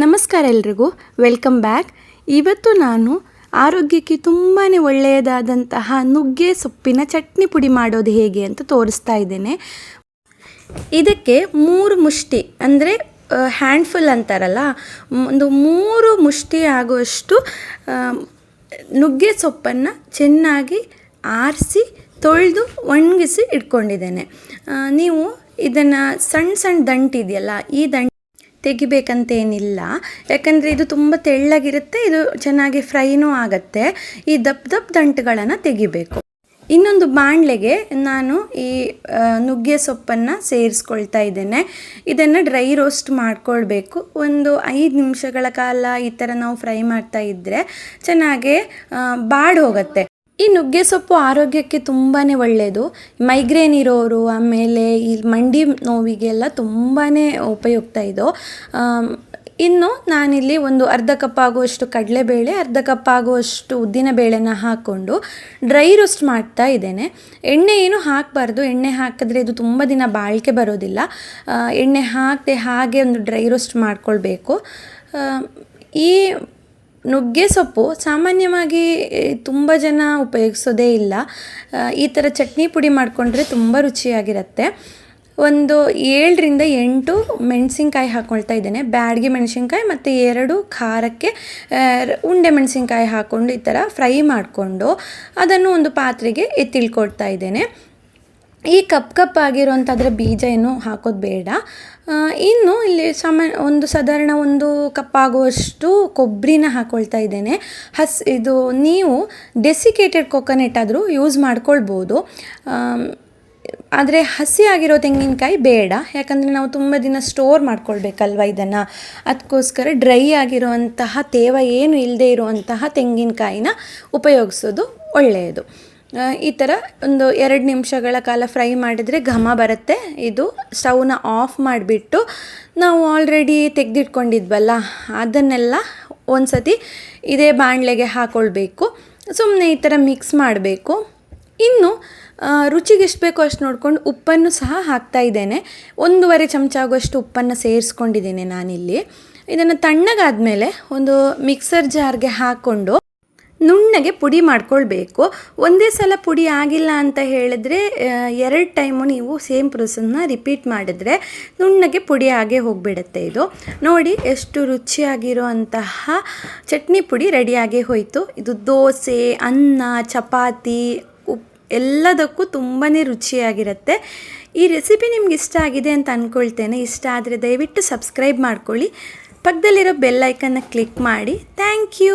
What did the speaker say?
ನಮಸ್ಕಾರ ಎಲ್ರಿಗೂ, welcome back. ಇವತ್ತು ನಾನು ಆರೋಗ್ಯಕ್ಕೆ ತುಂಬಾ ಒಳ್ಳೆಯದಾದಂತಹ ನುಗ್ಗೆ ಸೊಪ್ಪಿನ ಚಟ್ನಿ ಪುಡಿ ಮಾಡೋದು ಹೇಗೆ ಅಂತ ತೋರಿಸ್ತಾ ಇದ್ದೇನೆ. ಇದಕ್ಕೆ 3 ಮುಷ್ಟಿ ಅಂದರೆ ಹ್ಯಾಂಡ್ಫುಲ್ ಅಂತಾರಲ್ಲ, ಒಂದು 3 ಮುಷ್ಟಿ ಆಗುವಷ್ಟು ನುಗ್ಗೆ ಸೊಪ್ಪನ್ನು ಚೆನ್ನಾಗಿ ಆರಿಸಿ ತೊಳೆದು ಒಣಗಿಸಿ ಇಟ್ಕೊಂಡಿದ್ದೇನೆ. ನೀವು ಇದನ್ನು ಸಣ್ಣ ದಂಟಿದೆಯಲ್ಲ, ಈ ದಂಟು ತೆಗಿಬೇಕಂತೇನಿಲ್ಲ, ಯಾಕಂದರೆ ಇದು ತುಂಬ ತೆಳ್ಳಗಿರುತ್ತೆ, ಇದು ಚೆನ್ನಾಗಿ ಫ್ರೈನೂ ಆಗುತ್ತೆ. ಈ ದಪ್ಪ ದಂಟುಗಳನ್ನು ತೆಗಿಬೇಕು. ಇನ್ನೊಂದು ಬಾಣಲೆಗೆ ನಾನು ಈ ನುಗ್ಗೆ ಸೊಪ್ಪನ್ನು ಸೇರಿಸ್ಕೊಳ್ತಾ ಇದ್ದೇನೆ. ಇದನ್ನು ಡ್ರೈ ರೋಸ್ಟ್ ಮಾಡ್ಕೊಳ್ಬೇಕು. ಒಂದು 5 ನಿಮಿಷಗಳ ಕಾಲ ಈ ಥರ ನಾವು ಫ್ರೈ ಮಾಡ್ತಾ ಇದ್ದರೆ ಚೆನ್ನಾಗೇ ಬಾಡಿ ಹೋಗುತ್ತೆ. ಈ ನುಗ್ಗೆ ಸೊಪ್ಪು ಆರೋಗ್ಯಕ್ಕೆ ತುಂಬಾ ಒಳ್ಳೆಯದು. ಮೈಗ್ರೇನ್ ಇರೋರು, ಆಮೇಲೆ ಈ ಮಂಡಿ ನೋವಿಗೆಲ್ಲ ತುಂಬಾ ಉಪಯುಕ್ತ ಇದು. ಇನ್ನು ನಾನಿಲ್ಲಿ ಒಂದು ಅರ್ಧ ಕಪ್ ಆಗುವಷ್ಟು ಕಡಲೆಬೇಳೆ, ಅರ್ಧ ಕಪ್ ಆಗುವಷ್ಟು ಉದ್ದಿನಬೇಳೆನ ಹಾಕ್ಕೊಂಡು ಡ್ರೈ ರೋಸ್ಟ್ ಮಾಡ್ತಾ ಇದ್ದೇನೆ. ಎಣ್ಣೆ ಏನು ಹಾಕಬಾರ್ದು, ಎಣ್ಣೆ ಹಾಕಿದ್ರೆ ಇದು ತುಂಬ ದಿನ ಬಾಳಿಕೆ ಬರೋದಿಲ್ಲ. ಎಣ್ಣೆ ಹಾಕದೆ ಹಾಗೆ ಒಂದು ಡ್ರೈ ರೋಸ್ಟ್ ಮಾಡ್ಕೊಳ್ಬೇಕು. ಈ ನುಗ್ಗೆ ಸೊಪ್ಪು ಸಾಮಾನ್ಯವಾಗಿ ತುಂಬ ಜನ ಉಪಯೋಗಿಸೋದೇ ಇಲ್ಲ. ಈ ಥರ ಚಟ್ನಿ ಪುಡಿ ಮಾಡಿಕೊಂಡ್ರೆ ತುಂಬ ರುಚಿಯಾಗಿರುತ್ತೆ. ಒಂದು 7ರಿಂದ 8 ಮೆಣಸಿನ್ಕಾಯಿ ಹಾಕ್ಕೊಳ್ತಾ ಇದ್ದೇನೆ. ಬ್ಯಾಡಗಿ ಮೆಣಸಿನ್ಕಾಯಿ ಮತ್ತು 2 ಖಾರಕ್ಕೆ ಉಂಡೆ ಮೆಣಸಿನ್ಕಾಯಿ ಹಾಕ್ಕೊಂಡು ಈ ಥರ ಫ್ರೈ ಮಾಡಿಕೊಂಡು ಅದನ್ನು ಒಂದು ಪಾತ್ರೆಗೆ ಎತ್ತಿಳ್ಕೊಳ್ತಾ ಇದ್ದೇನೆ. ಈ ಕಪ್ ಆಗಿರೋಂಥದ್ರ ಬೀಜ ಏನು ಹಾಕೋದು ಬೇಡ. ಇನ್ನು ಇಲ್ಲಿ ಸಾಧಾರಣ 1 ಕಪ್ ಆಗುವಷ್ಟು ಕೊಬ್ಬರಿನ ಹಾಕ್ಕೊಳ್ತಾ ಇದ್ದೇನೆ. ಇದು ನೀವು ಡೆಸಿಕೇಟೆಡ್ ಕೊಕೊನೆಟ್ ಆದರೂ ಯೂಸ್ ಮಾಡ್ಕೊಳ್ಬೋದು, ಆದರೆ ಹಸಿ ಆಗಿರೋ ತೆಂಗಿನಕಾಯಿ ಬೇಡ, ಯಾಕಂದರೆ ನಾವು ತುಂಬ ದಿನ ಸ್ಟೋರ್ ಮಾಡ್ಕೊಳ್ಬೇಕಲ್ವ ಇದನ್ನು. ಅದಕ್ಕೋಸ್ಕರ ಡ್ರೈ ಆಗಿರುವಂತಹ ತೇವ ಏನು ಇಲ್ಲದೆ ಇರುವಂತಹ ತೆಂಗಿನಕಾಯಿನ ಉಪಯೋಗಿಸೋದು ಒಳ್ಳೆಯದು. ಈ ಥರ ಒಂದು 2 ನಿಮಿಷಗಳ ಕಾಲ ಫ್ರೈ ಮಾಡಿದರೆ ಘಮ ಬರುತ್ತೆ. ಇದು ಸ್ಟವ್ನ ಆಫ್ ಮಾಡಿಬಿಟ್ಟು ನಾವು ಆಲ್ರೆಡಿ ತೆಗೆದಿಟ್ಕೊಂಡಿದ್ವಲ್ಲ ಅದನ್ನೆಲ್ಲ ಒಂದು ಸತಿ ಇದೇ ಬಾಣಲೆಗೆ ಹಾಕ್ಕೊಳ್ಬೇಕು. ಸುಮ್ಮನೆ ಈ ಥರ ಮಿಕ್ಸ್ ಮಾಡಬೇಕು. ಇನ್ನು ರುಚಿಗೆ ಎಷ್ಟು ಬೇಕೋ ಅಷ್ಟು ನೋಡಿಕೊಂಡು ಉಪ್ಪನ್ನು ಸಹ ಹಾಕ್ತಾ ಇದ್ದೇನೆ. 1.5 ಚಮಚ ಆಗುವಷ್ಟು ಉಪ್ಪನ್ನು ಸೇರಿಸ್ಕೊಂಡಿದ್ದೇನೆ ನಾನಿಲ್ಲಿ. ಇದನ್ನು ತಣ್ಣಗಾದಮೇಲೆ ಒಂದು ಮಿಕ್ಸರ್ ಜಾರ್ಗೆ ಹಾಕ್ಕೊಂಡು ನುಣ್ಣಗೆ ಪುಡಿ ಮಾಡ್ಕೊಳ್ಬೇಕು. ಒಂದೇ ಸಲ ಪುಡಿ ಆಗಿಲ್ಲ ಅಂತ ಹೇಳಿದ್ರೆ 2 ಟೈಮು ನೀವು ಸೇಮ್ ಪ್ರೊಸೆಸ್ನ ರಿಪೀಟ್ ಮಾಡಿದ್ರೆ ನುಣ್ಣಗೆ ಪುಡಿ ಆಗೇ ಹೋಗಿಬಿಡುತ್ತೆ. ಇದು ನೋಡಿ ಎಷ್ಟು ರುಚಿಯಾಗಿರೋ ಅಂತಹ ಚಟ್ನಿ ಪುಡಿ ರೆಡಿಯಾಗೇ ಹೋಯಿತು. ಇದು ದೋಸೆ, ಅನ್ನ, ಚಪಾತಿ ಎಲ್ಲದಕ್ಕೂ ತುಂಬಾ ರುಚಿಯಾಗಿರುತ್ತೆ. ಈ ರೆಸಿಪಿ ನಿಮ್ಗೆ ಇಷ್ಟ ಆಗಿದೆ ಅಂತ ಅಂದ್ಕೊಳ್ತೇನೆ. ಇಷ್ಟ ಆದರೆ ದಯವಿಟ್ಟು ಸಬ್ಸ್ಕ್ರೈಬ್ ಮಾಡ್ಕೊಳ್ಳಿ, ಪಕ್ಕದಲ್ಲಿರೋ ಬೆಲ್ ಐಕನ್ನ ಕ್ಲಿಕ್ ಮಾಡಿ. Thank you.